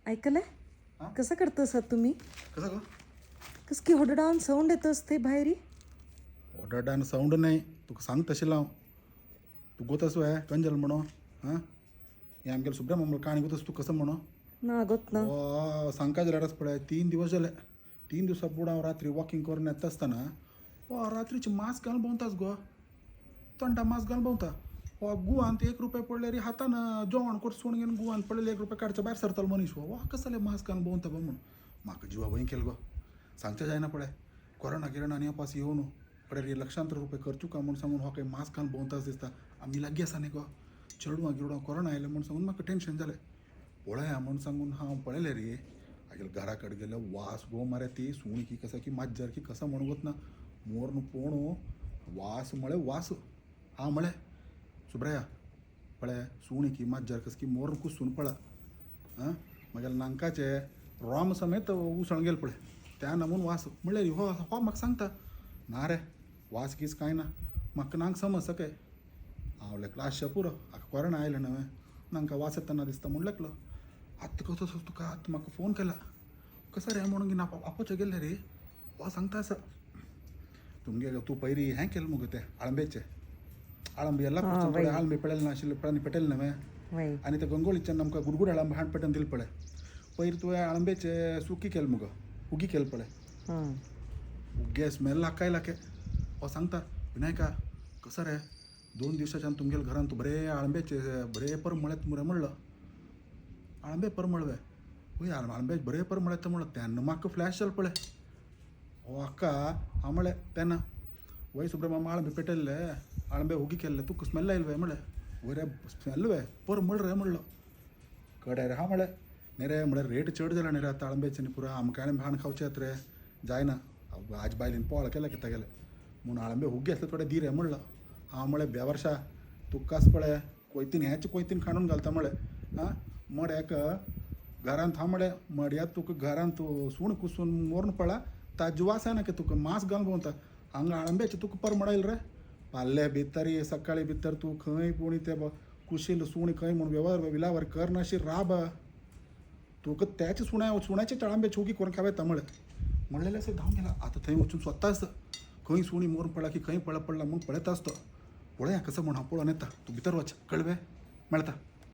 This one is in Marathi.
ऐकलंय हा? कसं करतं सर तुम्ही? कसं ग कस की होडडान साऊंड येत असते बाहेरी. ओरडान साऊंड नाही तुका सांग तशें लाव तू गोतस वय कंजल म्हणो हां हे आमगेले सुब्रम मम्मी काणी गोतस तू कसं म्हणो ना गोत ना. वा सांगकाच रडस पळय 3 दिवस झाले 3 दिवसा पुढं हांव रात्री वॉकिंग करून येता आसतना वा रात्रीची मास्क घालून भोंवताच गो तंटा मास्क घालून भोंवता वा गुवांत 1 रुपया पडले रे हातान जेवण करून सोडून घेवन गुवांत पडलेले 1 रुपया काडच्या भायर सरतालो मनीस वा कसले मास्क घालून भोंवता गो म्हणून म्हाका जिवा भंय केलो गो सांगचे जायना पळय कोरोना गिरोना आनी पास येवं न्हू पळय रे लक्षांतर रुपये खर्चू का म्हणून सांगून हो काही मास्क घालून भोंवताच दिसता आमी लागीं आसा न्ही गो चेडवां गिडवां कोरोना आयलें म्हणून सांगून म्हाका टेन्शन जालें पळया म्हणून सांगून हांव पळयलें रे आगेल घरा कडेन गेलो वास गो मारे ती सुणी की कसा की माज्जर की कसं म्हणून वत ना मोर न्हू पोणू वास म्हळें वास हांव म्हळें सुब्रया पळय सुणी की माज्जर कस की मोर कुसून पळा आं म्हगेल्या नांकाचे रोम समेत उसळून गेले पळय त्या नमून वास म्हणलें हो हो म्हाका सांगता ना रे वास गीस कांय ना म्हाका नांक समज सके हांव लेकलो आशा पुरो हाका कोरोना आयलें न्हय नांका वास येतना दिसता म्हूण लेकलो आत्ता कसो तुका आत्ता म्हाका फोन केला कसो रे म्हणून आपोवचें गेल्ले रे हो सांगता आसा तुमगे तूं पयरी हें केलें मुगो तें आळंबेचें आळंबे ಎಲ್ಲ पळय आळंबे पळयलें नाशिल्लें पळय पेटयलें न्हय आनी ते गंगोळीच्यान आमकां गुडगुड आळंबे हाड पेटोवन दिले पळय पयरी तुवें आळंबेचें सुकी केलें मुगो उगी केलें पळय उग्गे स्मेल लाकाय लाके हो सांगता विनायका कसो रे 2 दिवसाच्यान तुमगेल्या घरान तूं बरे आळंबेचे बरे परमळेत मुरे म्हणलो आळंबे परमळवे वय आळंबे बरे परमळेत म्हणलो तेन्ना म्हाका फ्लॅश जालो पळय हो अक्का हांव म्हळें तेन्ना वय सुब्रह्मण्य आळंबे पेटयल्ले आळंबे उगी केल्ले तुका स्मेल आयले वय म्हळें वय रे स्मेल वय परमळ रे म्हणलो कडेन रे हांव म्हळें न्ही रे म्हळ्यार रेट चड जाला न्ही रे आतां आळंबेचे न्ही पुरो आमकां आळंबे हाण खावचे येत रे जायना आज बायलेन पोळ केला कितें गेले म्हूण आळंबे हुग्गे आसले थोडे दी रे म्हणलो हांव म्हळें बेवर्शा तुका कास पळय कोयतीन हेच कोयतीन खाणून घालता म्हळें आं मड्याक घरांत हांव म्हळें मड्याक तुका घरांत तूं सूण कुसून मोरून पळा ताजे वास येना की तुका मास्क घालून भोंवता हांगा आळंब्याचे तुका परमळायल रे पाल्ले भितर सकाळी भितर तूं खंय पूण ते कुशील सुणी खंय म्हूण व्यवहार विलावर कर नाशी राब तुका त्याचे सुण्याचे आळंबे चौकी करून खावेता म्हणलेले असे धांवन गेला आतां थंय वचून स्वताच खंय सुणी मोरून पडला की खंय पडला म्हणून पळयता आसतो पळया कसं म्हूण हांव पळोवन येता तूं भितर वच कळवे मेळता